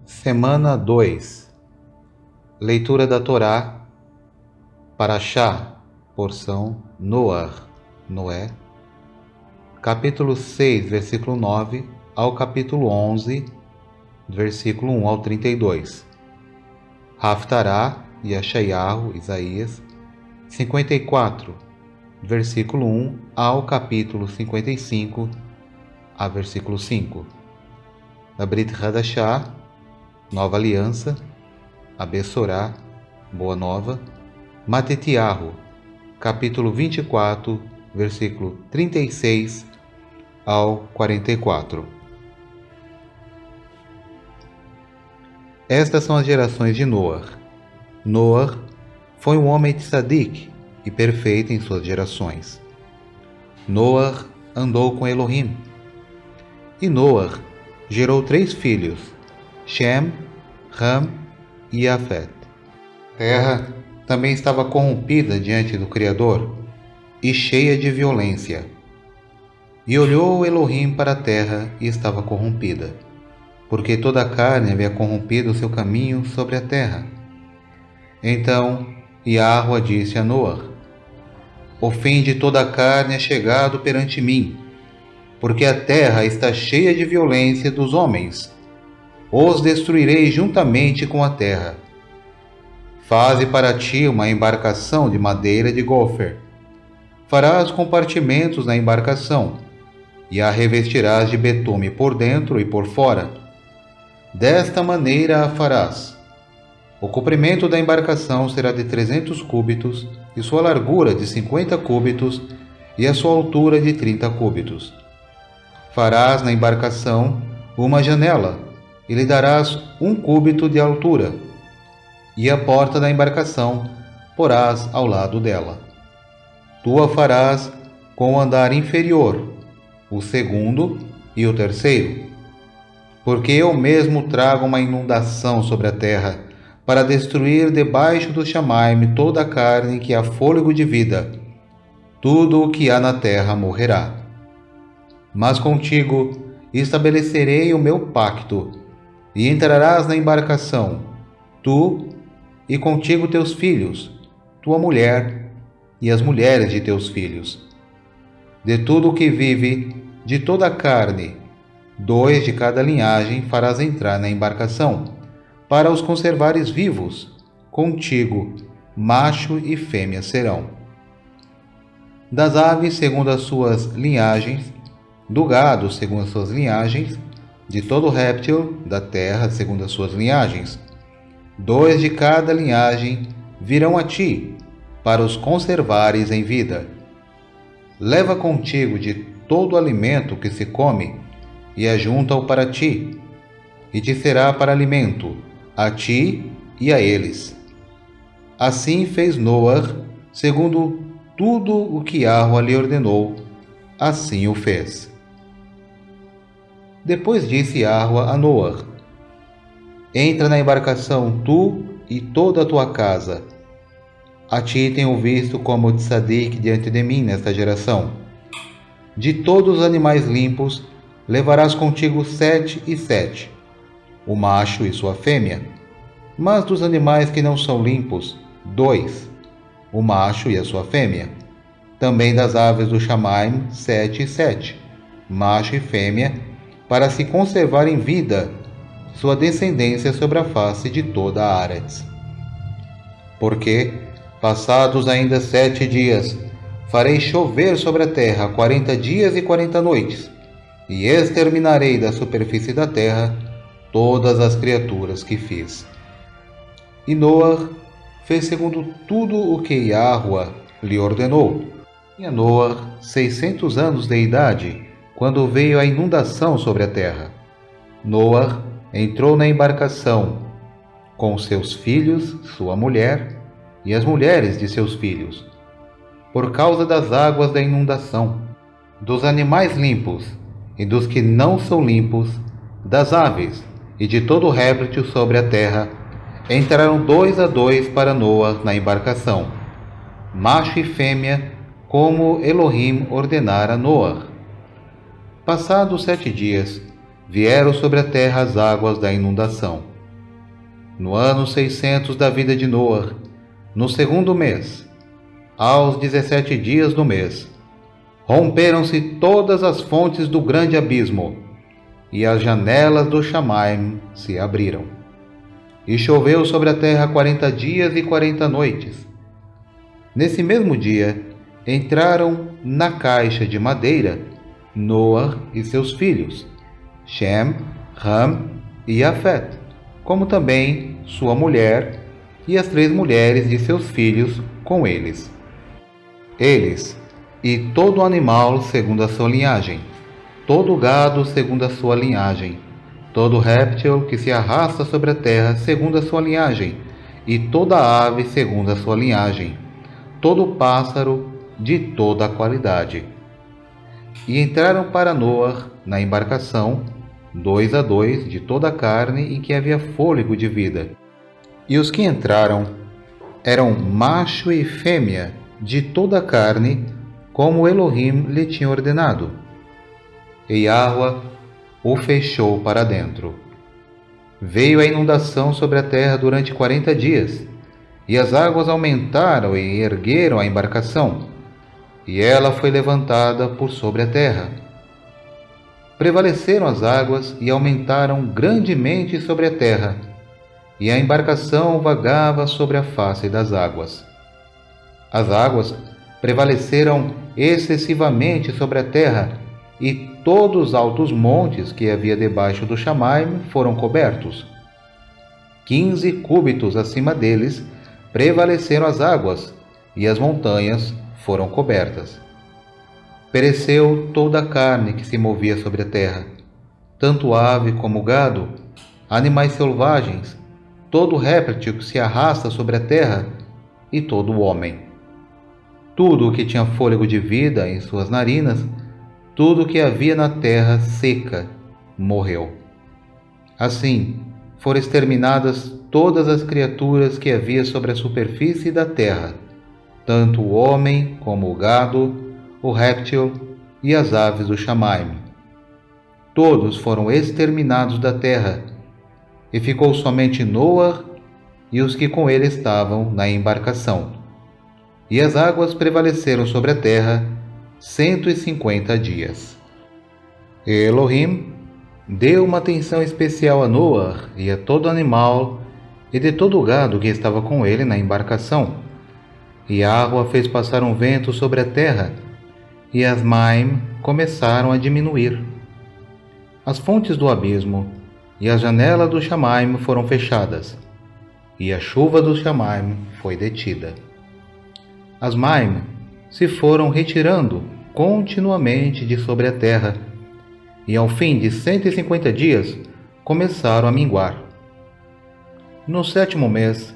Semana 2. Leitura da Torá, Parashá, porção Noé, capítulo 6, versículo 9, ao capítulo 11, versículo 1 ao 32. Haftará, Yeshayahu, Isaías, 54, versículo 1 ao capítulo 55, a versículo 5. A Brit Hadashah, Nova Aliança, Abessorá, Boa Nova, Matetiahu, capítulo 24, versículo 36 ao 44. Estas são as gerações de Noar. Noar foi um homem tzadik e perfeito em suas gerações. Noar andou com Elohim. E Noar gerou 3 filhos, Shem, Ham e Yafet. A terra também estava corrompida diante do Criador e cheia de violência. E olhou Elohim para a terra e estava corrompida, porque toda a carne havia corrompido o seu caminho sobre a terra. Então Yahuá disse a Noar: O fim de toda a carne é chegado perante mim, porque a terra está cheia de violência dos homens. Os destruirei juntamente com a terra. Faze para ti uma embarcação de madeira de gofer. Farás compartimentos na embarcação, e a revestirás de betume por dentro e por fora. Desta maneira a farás. O comprimento da embarcação será de 300 cúbitos, e sua largura de 50 cúbitos, e a sua altura de 30 cúbitos. Farás na embarcação uma janela, e lhe darás 1 cúbito de altura, e a porta da embarcação porás ao lado dela. Tu a farás com o andar inferior, o segundo e o terceiro, porque eu mesmo trago uma inundação sobre a terra, para destruir debaixo do Shamaim toda a carne que há fôlego de vida. Tudo o que há na terra morrerá. Mas contigo estabelecerei o meu pacto, e entrarás na embarcação, tu e contigo teus filhos, tua mulher e as mulheres de teus filhos. De tudo o que vive, de toda a carne, 2 de cada linhagem farás entrar na embarcação, para os conservares vivos. Contigo, macho e fêmea serão. Das aves segundo as suas linhagens, do gado segundo as suas linhagens, de todo réptil da terra segundo as suas linhagens, 2 de cada linhagem virão a ti, para os conservares em vida. Leva contigo de todo alimento que se come, e ajunta-o para ti, e te será para alimento, a ti e a eles. Assim fez Noar, segundo tudo o que Yahuá lhe ordenou, assim o fez. Depois disse Yahuá a Noar: Entra na embarcação tu e toda a tua casa. A ti tenho visto como tzadik diante de mim nesta geração. De todos os animais limpos levarás contigo 7 e 7, o macho e sua fêmea. Mas dos animais que não são limpos, 2, o macho e a sua fêmea. Também das aves do Shamaim, 7 e 7, macho e fêmea, para se conservar em vida sua descendência sobre a face de toda a Áretz. Porque, passados ainda 7 dias, farei chover sobre a terra 40 dias e 40 noites, e exterminarei da superfície da terra todas as criaturas que fiz. E Noar fez segundo tudo o que Yahuá lhe ordenou. Tinha Noar 600 anos de idade, quando veio a inundação sobre a terra. Noar entrou na embarcação com seus filhos, sua mulher e as mulheres de seus filhos, por causa das águas da inundação, dos animais limpos e dos que não são limpos, das aves e de todo réptil sobre a terra. Entraram 2 a 2 para Noar na embarcação, macho e fêmea, como Elohim ordenara a Noar. Passados 7 dias, vieram sobre a terra as águas da inundação, no ano 600 da vida de Noé, no segundo mês, aos 17 dias do mês, romperam-se todas as fontes do grande abismo, e as janelas do Shamaim se abriram. E choveu sobre a terra 40 dias e 40 noites. Nesse mesmo dia, entraram na caixa de madeira Noé e seus filhos, Shem, Ham e Yafet, como também sua mulher e as 3 mulheres de seus filhos com eles. Eles e todo animal segundo a sua linhagem, todo gado segundo a sua linhagem, todo réptil que se arrasta sobre a terra segundo a sua linhagem, e toda ave segundo a sua linhagem, todo pássaro de toda a qualidade. E entraram para Noé na embarcação, 2 a 2 de toda a carne em que havia fôlego de vida. E os que entraram eram macho e fêmea de toda a carne, como Elohim lhe tinha ordenado. E Yahweh o fechou para dentro. Veio a inundação sobre a terra durante 40 dias, e as águas aumentaram e ergueram a embarcação, e ela foi levantada por sobre a terra. Prevaleceram as águas e aumentaram grandemente sobre a terra, e a embarcação vagava sobre a face das águas. As águas prevaleceram excessivamente sobre a terra, e todos os altos montes que havia debaixo do Shamaim foram cobertos. 15 cúbitos acima deles prevaleceram as águas, e as montanhas foram cobertas. Pereceu toda a carne que se movia sobre a terra, tanto ave como gado, animais selvagens, todo réptil que se arrasta sobre a terra, e todo homem. Tudo o que tinha fôlego de vida em suas narinas, tudo o que havia na terra seca, morreu. Assim, foram exterminadas todas as criaturas que havia sobre a superfície da terra, tanto o homem como o gado, o réptil e as aves do Shamaim. Todos foram exterminados da terra, e ficou somente Noé e os que com ele estavam na embarcação. E as águas prevaleceram sobre a terra 150 dias. E Elohim deu uma atenção especial a Noé e a todo animal e de todo o gado que estava com ele na embarcação. E a água fez passar um vento sobre a terra, e as Maim começaram a diminuir. As fontes do abismo e a janela do Shamaim foram fechadas, e a chuva do Shamaim foi detida. As Maim se foram retirando continuamente de sobre a terra, e ao fim de 150 dias começaram a minguar. No 7º mês,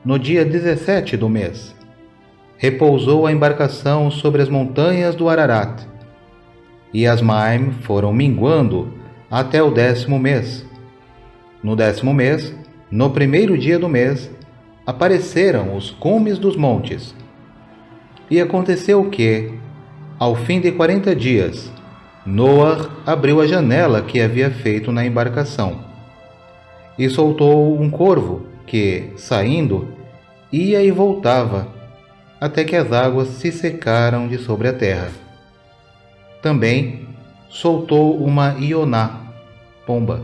no dia 17 do mês, repousou a embarcação sobre as montanhas do Ararat, e as Maim foram minguando até o 10º mês. No 10º mês, no 1º dia do mês, apareceram os cumes dos montes. E aconteceu que, ao fim de 40 dias, Noé abriu a janela que havia feito na embarcação, e soltou um corvo que, saindo, ia e voltava, até que as águas se secaram de sobre a terra. Também soltou uma ioná, pomba,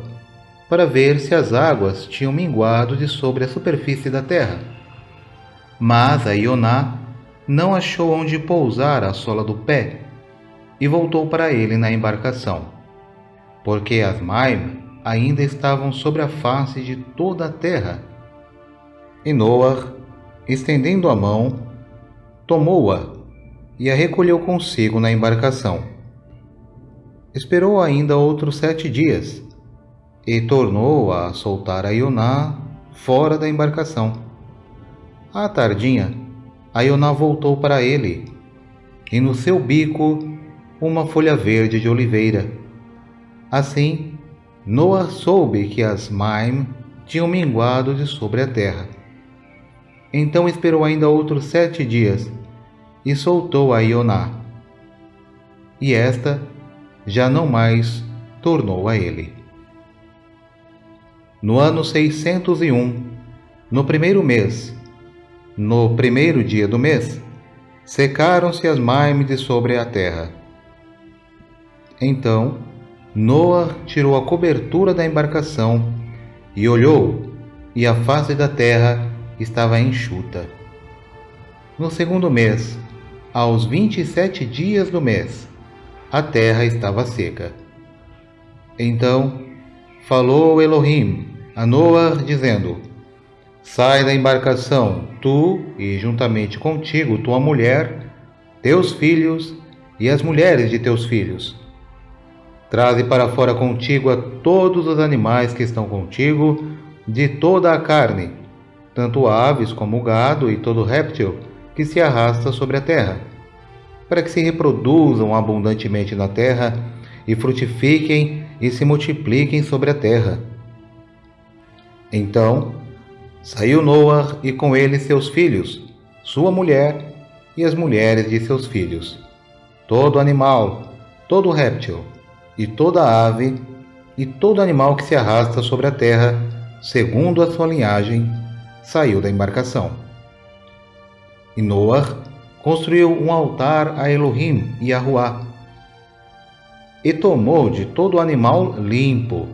para ver se as águas tinham minguado de sobre a superfície da terra. Mas a ioná não achou onde pousar a sola do pé, e voltou para ele na embarcação, porque as Maim ainda estavam sobre a face de toda a terra. E Noé, estendendo a mão, tomou-a e a recolheu consigo na embarcação. Esperou ainda outros 7 dias, e tornou a soltar a ioná fora da embarcação. À tardinha, a ioná voltou para ele, e no seu bico uma folha verde de oliveira. Assim, Noé soube que as Maim tinham minguado de sobre a terra. Então esperou ainda outros 7 dias, e soltou a ioná. E esta já não mais tornou a ele. No ano 601 No primeiro mês, no primeiro dia do mês, secaram-se as maimes de sobre a terra. Então Noa tirou a cobertura da embarcação e olhou, e a face da terra estava enxuta. No segundo mês, aos 27 dias do mês, a terra estava seca. Então falou Elohim a Noa, dizendo: Sai da embarcação, tu e juntamente contigo tua mulher, teus filhos e as mulheres de teus filhos. Traze para fora contigo a todos os animais que estão contigo, de toda a carne, tanto aves como gado e todo réptil que se arrasta sobre a terra, para que se reproduzam abundantemente na terra e frutifiquem e se multipliquem sobre a terra. Então saiu Noa e com ele seus filhos, sua mulher e as mulheres de seus filhos, todo animal, todo réptil, e toda ave, e todo animal que se arrasta sobre a terra, segundo a sua linhagem, saiu da embarcação. E Noa construiu um altar a Elohim e a Ruá, e tomou de todo animal limpo,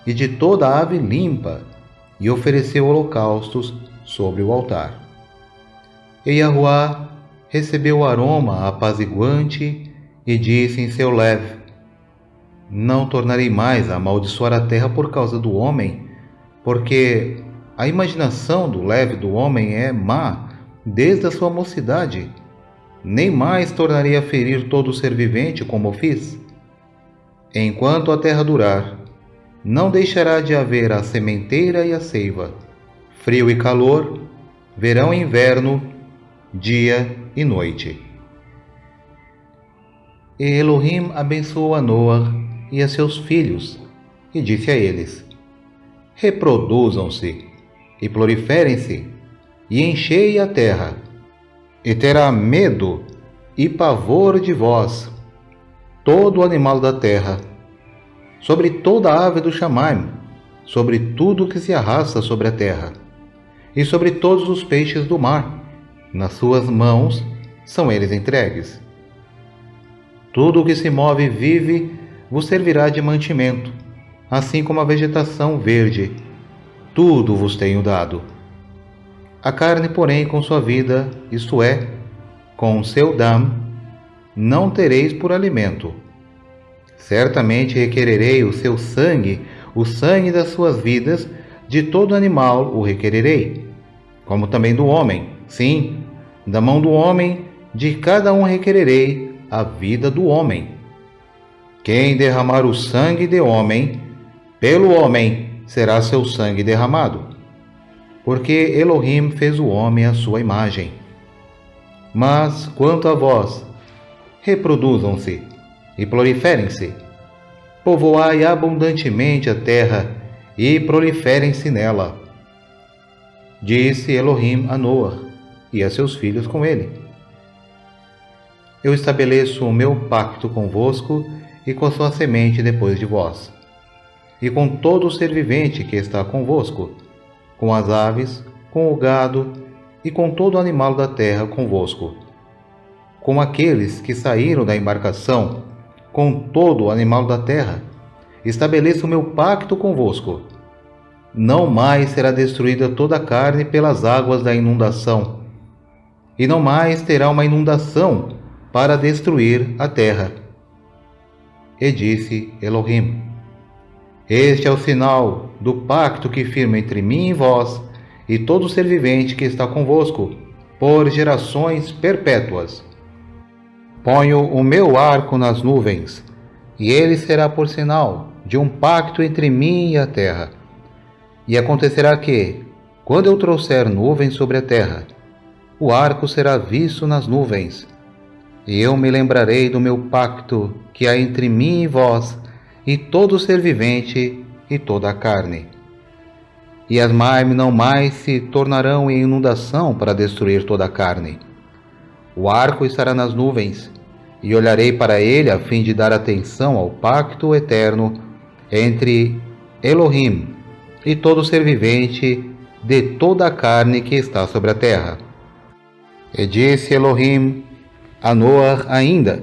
e de toda ave limpa, e ofereceu holocaustos sobre o altar. E Yahuá recebeu o aroma apaziguante e disse em seu leve: Não tornarei mais a amaldiçoar a terra por causa do homem, porque a imaginação do leve do homem é má desde a sua mocidade. Nem mais tornarei a ferir todo ser vivente como fiz. Enquanto a terra durar, não deixará de haver a sementeira e a ceiva, frio e calor, verão e inverno, dia e noite. E Elohim abençoou a Noa e a seus filhos, e disse a eles: Reproduzam-se, e proliferem-se, e enchei a terra, e terá medo e pavor de vós todo animal da terra, sobre toda a ave do Shamaim, sobre tudo que se arrasta sobre a terra, e sobre todos os peixes do mar, nas suas mãos são eles entregues. Tudo o que se move e vive vos servirá de mantimento, assim como a vegetação verde, tudo vos tenho dado. A carne, porém, com sua vida, isto é, com o seu dam, não tereis por alimento. Certamente requererei o seu sangue, o sangue das suas vidas, de todo animal o requererei, como também do homem, sim, da mão do homem, de cada um requererei a vida do homem. Quem derramar o sangue de homem, pelo homem será seu sangue derramado, porque Elohim fez o homem à sua imagem. Mas quanto a vós, reproduzam-se e proliferem-se, povoai abundantemente a terra e proliferem-se nela. Disse Elohim a Noa e a seus filhos com ele: Eu estabeleço o meu pacto convosco e com a sua semente depois de vós, e com todo o ser vivente que está convosco, com as aves, com o gado e com todo animal da terra convosco, com aqueles que saíram da embarcação, com todo o animal da terra, estabeleço o meu pacto convosco. Não mais será destruída toda a carne pelas águas da inundação, e não mais terá uma inundação para destruir a terra. E disse Elohim: Este é o sinal do pacto que firma entre mim e vós, e todo ser vivente que está convosco, por gerações perpétuas. Ponho o meu arco nas nuvens, e ele será por sinal de um pacto entre mim e a terra. E acontecerá que, quando eu trouxer nuvens sobre a terra, o arco será visto nas nuvens, e eu me lembrarei do meu pacto que há entre mim e vós, e todo ser vivente e toda a carne. E as maimes não mais se tornarão em inundação para destruir toda a carne. O arco estará nas nuvens, e olharei para ele a fim de dar atenção ao pacto eterno entre Elohim e todo ser vivente de toda a carne que está sobre a terra. E disse Elohim a Noar ainda: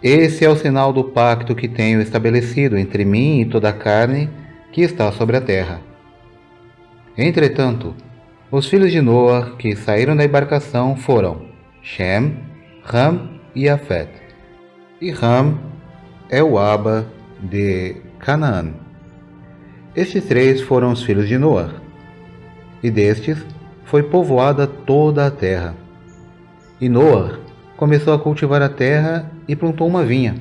Esse é o sinal do pacto que tenho estabelecido entre mim e toda a carne que está sobre a terra. Entretanto, os filhos de Noar que saíram da embarcação foram Shem, Ham e Afet. E Ham é o Abba de Canaã. Estes três foram os filhos de Noar, e destes foi povoada toda a terra. E Noar começou a cultivar a terra e plantou uma vinha.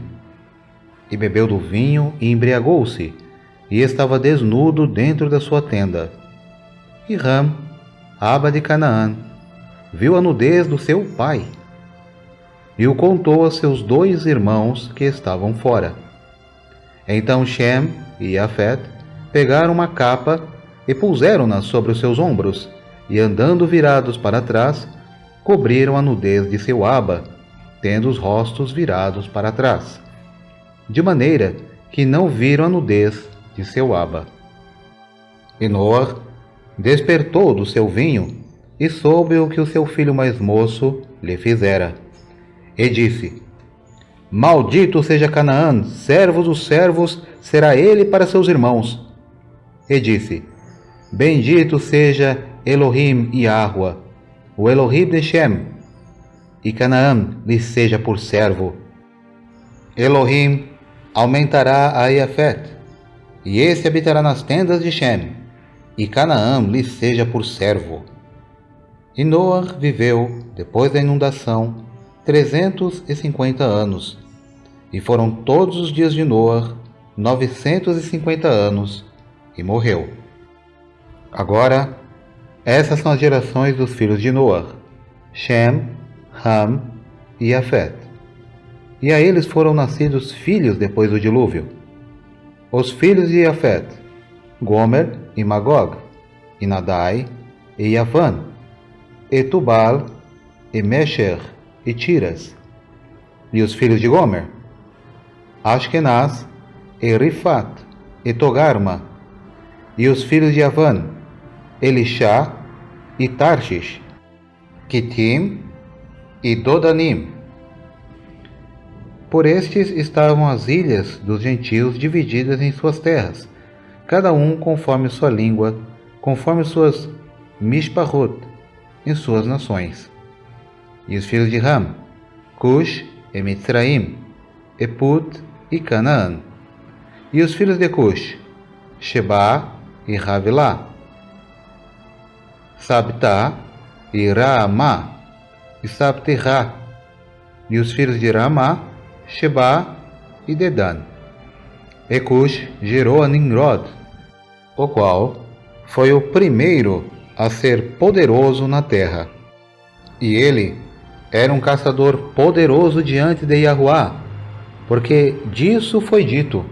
E bebeu do vinho e embriagou-se, e estava desnudo dentro da sua tenda. E Ram, Abba de Canaã, viu a nudez do seu pai, e o contou a seus 2 irmãos que estavam fora. Então Shem e Afet pegaram uma capa e puseram-na sobre os seus ombros, e andando virados para trás, cobriram a nudez de seu Abba, tendo os rostos virados para trás, de maneira que não viram a nudez de seu Abba. E Noar despertou do seu vinho e soube o que o seu filho mais moço lhe fizera. E disse: Maldito seja Canaã, servos dos servos será ele para seus irmãos. E disse: Bendito seja Elohim Yahuwah, o Elohim de Shem, e Canaã lhe seja por servo. Elohim aumentará a Iafet, e esse habitará nas tendas de Shem, e Canaã lhe seja por servo. E Noar viveu, depois da inundação, 350 anos, e foram todos os dias de Noar 950 anos, e morreu. Agora, essas são as gerações dos filhos de Noar: Shem, Ham e Yafet. E a eles foram nascidos filhos depois do dilúvio. Os filhos de Yafet: Gomer e Magog, e Nadai e Yavan, e Tubal e Mesher e Tiras. E os filhos de Gomer: Ashkenaz e Rifat e Togarma. E os filhos de Yavan: Elishá e Tarshish, Kitim e Dodanim. Por estes estavam as ilhas dos gentios divididas em suas terras, cada um conforme sua língua, conforme suas mishpahot, em suas nações. E os filhos de Ram: Cush e Mitzraim, e Put e Canaã. E os filhos de Cush: Sheba e Havilá, Sabta e Raamá, e Sabterá. E os filhos de Raamá: Sheba e Dedan. E Cush gerou a Nimrod, o qual foi o primeiro a ser poderoso na terra. E ele era um caçador poderoso diante de Yahuwá, porque disso foi dito: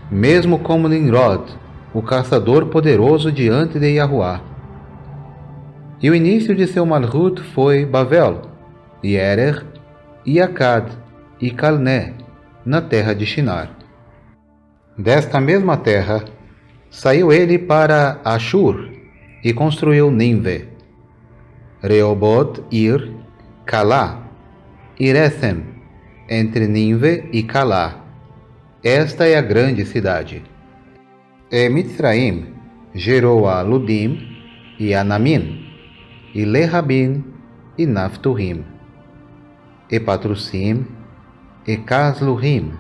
mesmo como Nimrod, o caçador poderoso diante de Yahuwá. E o início de seu malhut foi Bavel, e Erer, e Akkad, e Calné, na terra de Shinar. Desta mesma terra, saiu ele para Ashur, e construiu Ninve, Rehoboth, Ir, Calá, e Resem, entre Ninve e Calá. Esta é a grande cidade. E Mitzraim gerou a Ludim e Anamim, e Lehabim e Naphtuhim, e Patrusim e Casluhim,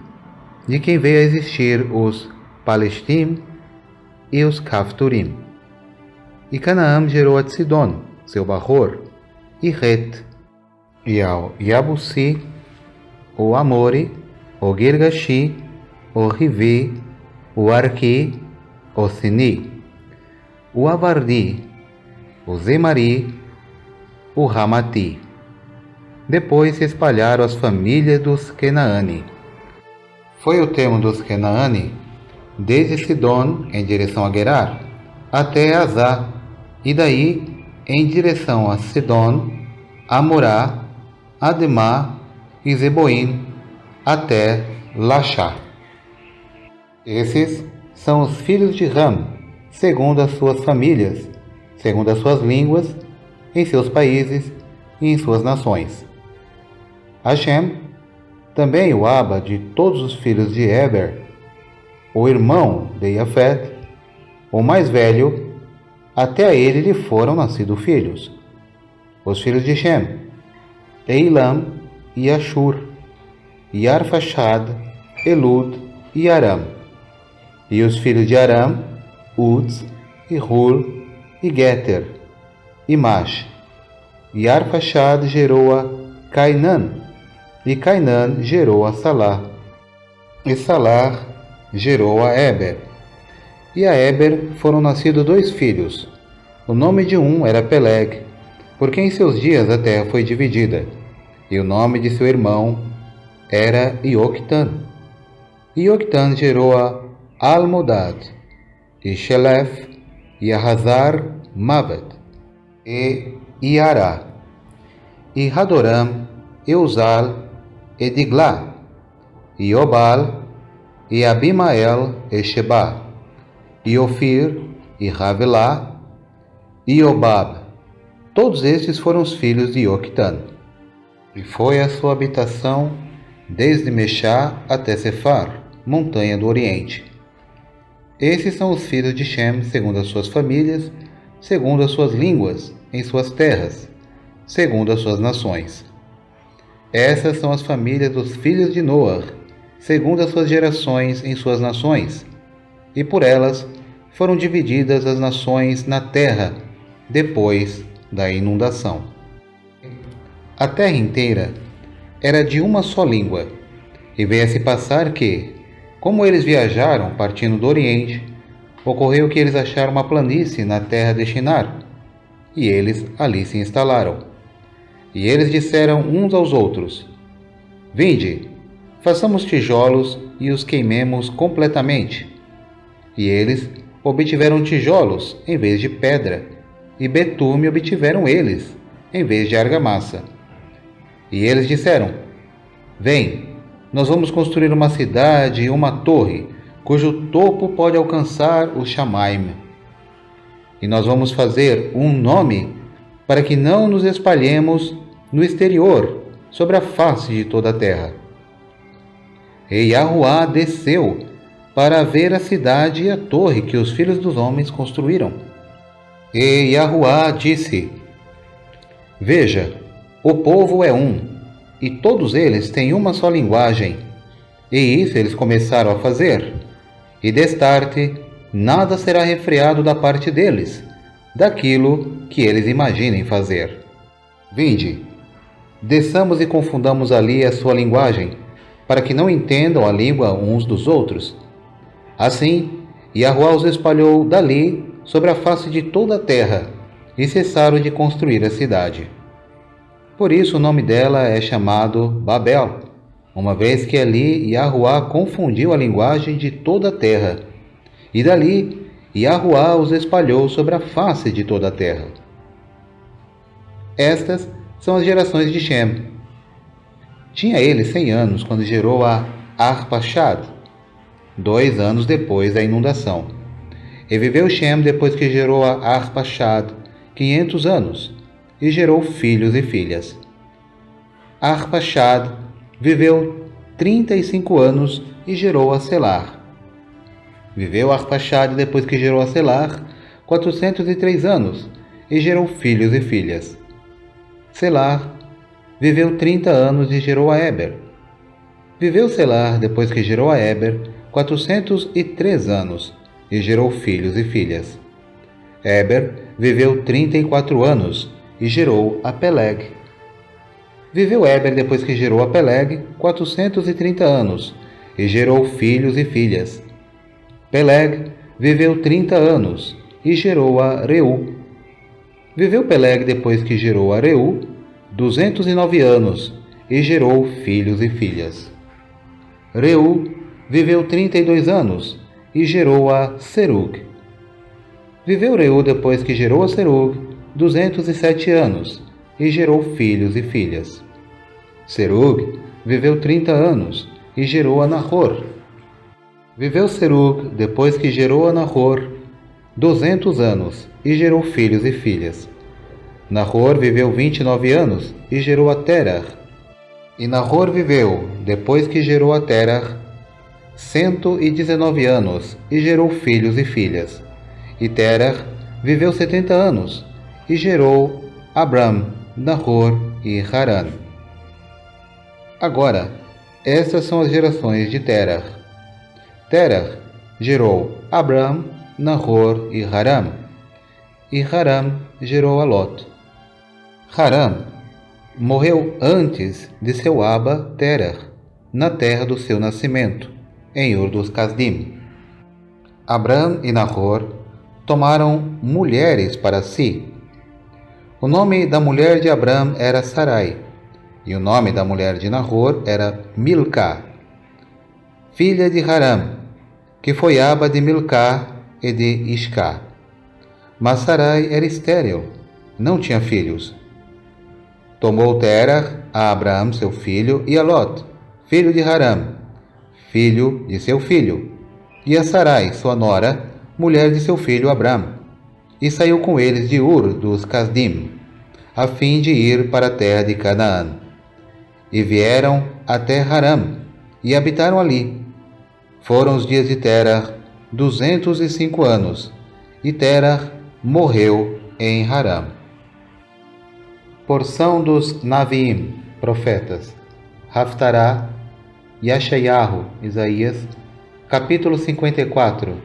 de quem veio a existir os Palestim e os Cafturim. E Canaã gerou a Sidon, seu Bahor, e Het, e ao Yabusi, o Amori, o Girgashi, o Rivi, o Arqui, o Sini, o Avardi, o Zemari, o Ramati. Depois se espalharam as famílias dos Kenaani. Foi o termo dos Kenaani desde Sidon em direção a Gerar até Azá, e daí em direção a Sidon, Amorá, Ademá e Zeboim até Lachá. Esses são os filhos de Ram, segundo as suas famílias, segundo as suas línguas, em seus países e em suas nações. A Shem, também o Abba de todos os filhos de Eber, o irmão de Jafet, o mais velho, até a ele lhe foram nascidos filhos. Os filhos de Shem, Eilam e Ashur, e Arfaxad, Elud e Aram. E os filhos de Aram, Uz, e Hul, e Geter, e Mash. E Arfaxad gerou a Cainã, e Cainã gerou a Salar. E Salar gerou a Eber. E a Eber foram nascidos 2 filhos. O nome de um era Peleg, porque em seus dias a terra foi dividida. E o nome de seu irmão era Ioctã. E Ioctã gerou a Almodad, e Shelef, e Ahazar Mavet, e Iará, e Hadoram, e Uzal, e Diglá, e Obal, e Abimael, e Sheba, e Ofir, e Havelá, e Obab. Todos estes foram os filhos de Ioctã. E foi a sua habitação desde Meshá até Sefar, montanha do Oriente. Esses são os filhos de Shem, segundo as suas famílias, segundo as suas línguas, em suas terras, segundo as suas nações. Essas são as famílias dos filhos de Noar, segundo as suas gerações, em suas nações. E por elas foram divididas as nações na terra, depois da inundação. A terra inteira era de uma só língua, e veio a se passar que, como eles viajaram partindo do Oriente, ocorreu que eles acharam uma planície na terra de Shinar, e eles ali se instalaram. E eles disseram uns aos outros: Vinde, façamos tijolos e os queimemos completamente. E eles obtiveram tijolos em vez de pedra, e betume obtiveram eles em vez de argamassa. E eles disseram: Vem, nós vamos construir uma cidade e uma torre, cujo topo pode alcançar o Shamaim. E nós vamos fazer um nome para que não nos espalhemos no exterior, sobre a face de toda a terra. E Yahuá desceu para ver a cidade e a torre que os filhos dos homens construíram. E Yahuá disse: Veja, o povo é um, e todos eles têm uma só linguagem. E isso eles começaram a fazer. E destarte, nada será refreado da parte deles, daquilo que eles imaginem fazer. Vinde, desçamos e confundamos ali a sua linguagem, para que não entendam a língua uns dos outros. Assim, Yahuá os espalhou dali sobre a face de toda a terra, e cessaram de construir a cidade. Por isso o nome dela é chamado Babel, uma vez que ali Yahuá confundiu a linguagem de toda a terra, e dali Yahuá os espalhou sobre a face de toda a terra. Estas são as gerações de Shem. Tinha ele 100 anos quando gerou a Arpaxad, 2 anos depois da inundação. E viveu Shem depois que gerou a Arpaxad 500 anos, e gerou filhos e filhas. Arpaxad viveu 35 anos e gerou a Selar. Viveu Arpaxad depois que gerou a Selar 403 anos, e gerou filhos e filhas. Selar viveu 30 anos e gerou a Eber. Viveu Selar depois que gerou a Eber 403 anos, e gerou filhos e filhas. Eber viveu 34 anos e gerou a Peleg. Viveu Eber depois que gerou a Peleg 430 anos, e gerou filhos e filhas. Peleg viveu 30 anos e gerou a Reu. Viveu Peleg depois que gerou a Reu 209 anos e gerou filhos e filhas. Reu viveu 32 anos e gerou a Serug. Viveu Reu depois que gerou a Serug 207 anos e gerou filhos e filhas. Serug viveu 30 anos e gerou a Nahor. Viveu Serug depois que gerou a Nahor 200 anos e gerou filhos e filhas. Nahor viveu 29 anos e gerou a Terah. E Nahor viveu, depois que gerou a Terah, 119 anos e gerou filhos e filhas. E Terah viveu 70 anos e gerou Abram, Nahor e Haran. Agora, estas são as gerações de Terah. Terah gerou Abram, Nahor e Haran. E Haran gerou a Lot. Haran morreu antes de seu aba Terah, na terra do seu nascimento, em Ur dos Casdim. Abram e Nahor tomaram mulheres para si. O nome da mulher de Abram era Sarai, e o nome da mulher de Nahor era Milcá, filha de Haran, que foi aba de Milcá e de Iscá. Mas Sarai era estéril, não tinha filhos. Tomou Terah a Abram, seu filho, e a Lot, filho de Haran, filho de seu filho, e a Sarai, sua nora, mulher de seu filho Abram, e saiu com eles de Ur dos Casdim, a fim de ir para a terra de Canaã. E vieram até Haram, e habitaram ali. Foram os dias de Terah 205 anos, e Terah morreu em Haram. Porção dos Naviim, profetas: Haftará, Yeshayahu, Isaías, capítulo 54,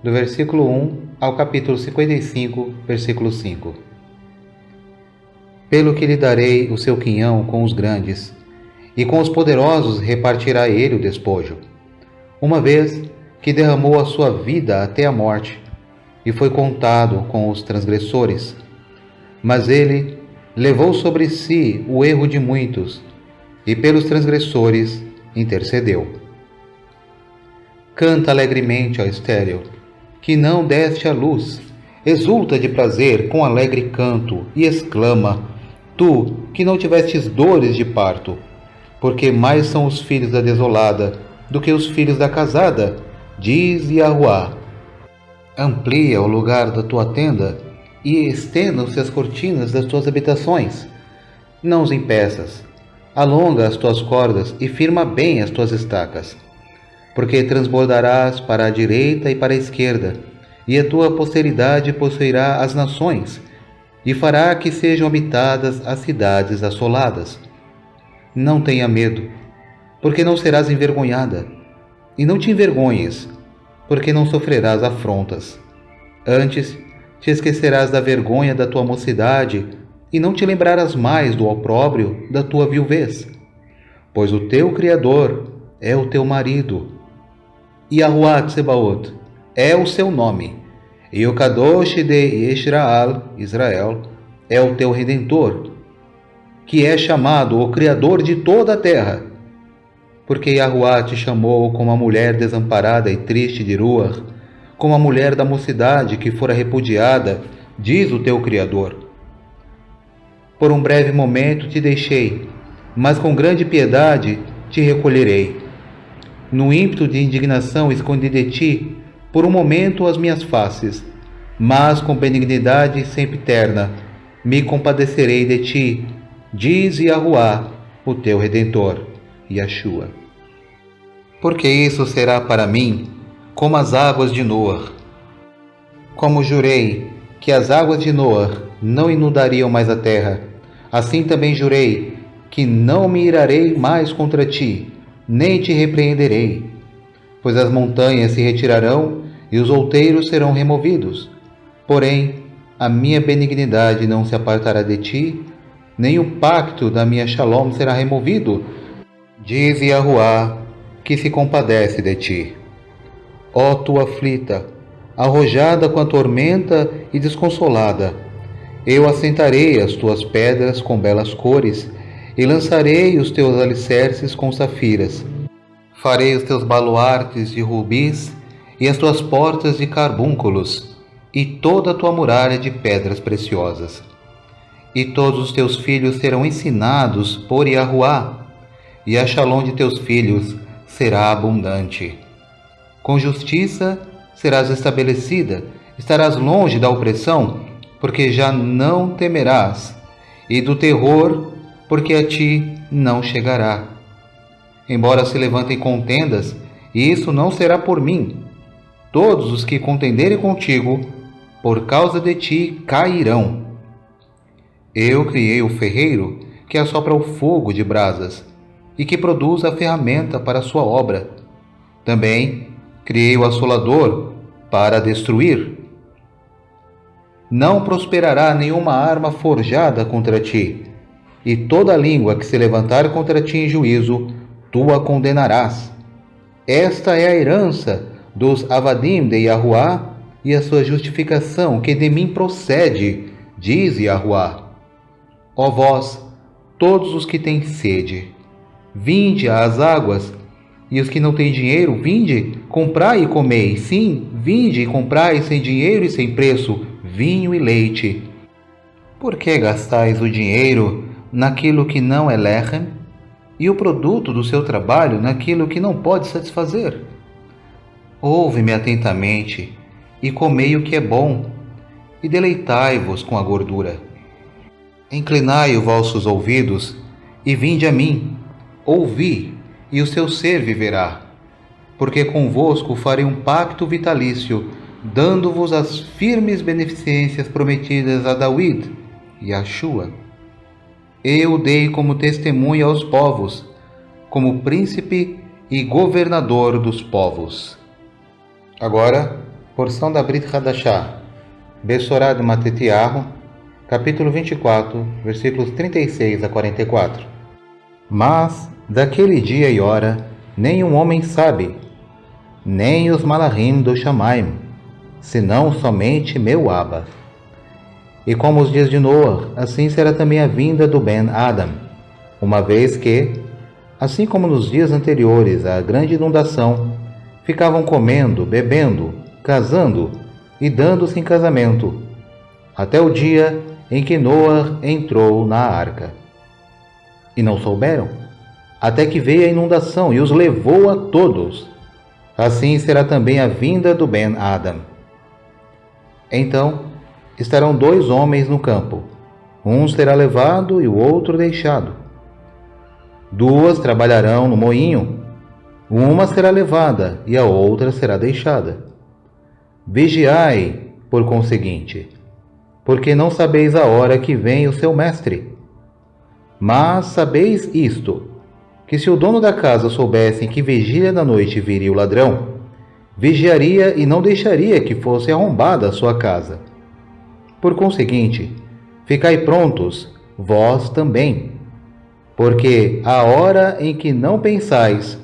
do versículo 1 ao capítulo 55, versículo 5. Pelo que lhe darei o seu quinhão com os grandes, e com os poderosos repartirá ele o despojo, uma vez que derramou a sua vida até a morte, e foi contado com os transgressores. Mas ele levou sobre si o erro de muitos, e pelos transgressores intercedeu. Canta alegremente, ó estéril, que não deste à luz, exulta de prazer com alegre canto, e exclama, tu que não tivestes dores de parto, porque mais são os filhos da desolada do que os filhos da casada, diz Yahuá. Amplia o lugar da tua tenda, e estendam-se as cortinas das tuas habitações. Não os impeças, alonga as tuas cordas e firma bem as tuas estacas, porque transbordarás para a direita e para a esquerda, e a tua posteridade possuirá as nações, e fará que sejam habitadas as cidades assoladas. Não tenha medo, porque não serás envergonhada, e não te envergonhes, porque não sofrerás afrontas. Antes, te esquecerás da vergonha da tua mocidade, e não te lembrarás mais do opróbrio da tua viuvez. Pois o teu Criador é o teu marido, e Yahuá Tsebaot é o seu nome, e o Kadosh de Israel, é o teu Redentor, que é chamado o Criador de toda a terra. Porque Yahuá te chamou como a mulher desamparada e triste de Ruach, como a mulher da mocidade que fora repudiada, diz o teu Criador. Por um breve momento te deixei, mas com grande piedade te recolherei. No ímpeto de indignação escondi de ti, por um momento, as minhas faces, mas com benignidade sempiterna me compadecerei de ti, diz Yahuá, o teu Redentor, Yeshua. Porque isso será para mim como as águas de Noar. Como jurei que as águas de Noar não inundariam mais a terra, assim também jurei que não me irarei mais contra ti, nem te repreenderei. Pois as montanhas se retirarão e os outeiros serão removidos. Porém, a minha benignidade não se apartará de ti, nem o pacto da minha shalom será removido, diz Yahuá, que se compadece de ti. Ó tu aflita, arrojada com a tormenta e desconsolada, eu assentarei as tuas pedras com belas cores e lançarei os teus alicerces com safiras. Farei os teus baluartes de rubis e as tuas portas de carbúnculos e toda a tua muralha de pedras preciosas. E todos os teus filhos serão ensinados por Yahuá, e a shalom de teus filhos será abundante. Com justiça serás estabelecida, Estarás longe da opressão, porque já não temerás, e do terror, porque a ti não chegará. Embora se levantem contendas, isso não será por mim. Todos os que contenderem contigo, por causa de ti, cairão. Eu criei o ferreiro, que assopra o fogo de brasas, e que produz a ferramenta para a sua obra. Também criei o assolador para destruir. Não prosperará nenhuma arma forjada contra ti, e toda língua que se levantar contra ti em juízo, tu a condenarás. Esta é a herança dos Avadim de Yahuá e a sua justificação que de mim procede, diz Yahuá. Ó vós, todos os que têm sede, vinde às águas, e os que não têm dinheiro, vinde, comprai e comei. Sim, vinde e comprai sem dinheiro e sem preço, vinho e leite. Por que gastais o dinheiro naquilo que não é lechem, e o produto do seu trabalho naquilo que não pode satisfazer? Ouve-me atentamente, e comei o que é bom, e deleitai-vos com a gordura. Inclinai os vossos ouvidos, e vinde a mim, ouvi, e o seu ser viverá. Porque convosco farei um pacto vitalício, dando-vos as firmes beneficências prometidas a David e a Shua. Eu dei como testemunha aos povos, como príncipe e governador dos povos. Agora, porção da Brit Hadashah, Bessorá de Matetiahu, capítulo 24, versículos 36 a 44. Mas, daquele dia e hora, nenhum homem sabe, nem os malachim do Shamaim, senão somente meu Abba. E como os dias de Noa, assim será também a vinda do Ben Adam, uma vez que, assim como nos dias anteriores à grande inundação, ficavam comendo, bebendo, casando e dando-se em casamento, até o dia em que Noa entrou na arca. E não souberam, até que veio a inundação e os levou a todos. Assim será também a vinda do Ben Adam. Então estarão dois homens no campo, um será levado e o outro deixado. Duas trabalharão no moinho, uma será levada e a outra será deixada. Vigiai, por conseguinte, porque não sabeis a hora que vem o seu mestre. Mas sabeis isto, que se o dono da casa soubesse em que vigília da noite viria o ladrão, vigiaria e não deixaria que fosse arrombada a sua casa. Por conseguinte, ficai prontos, vós também, porque a hora em que não pensais,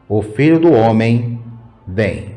o Filho do Homem vem.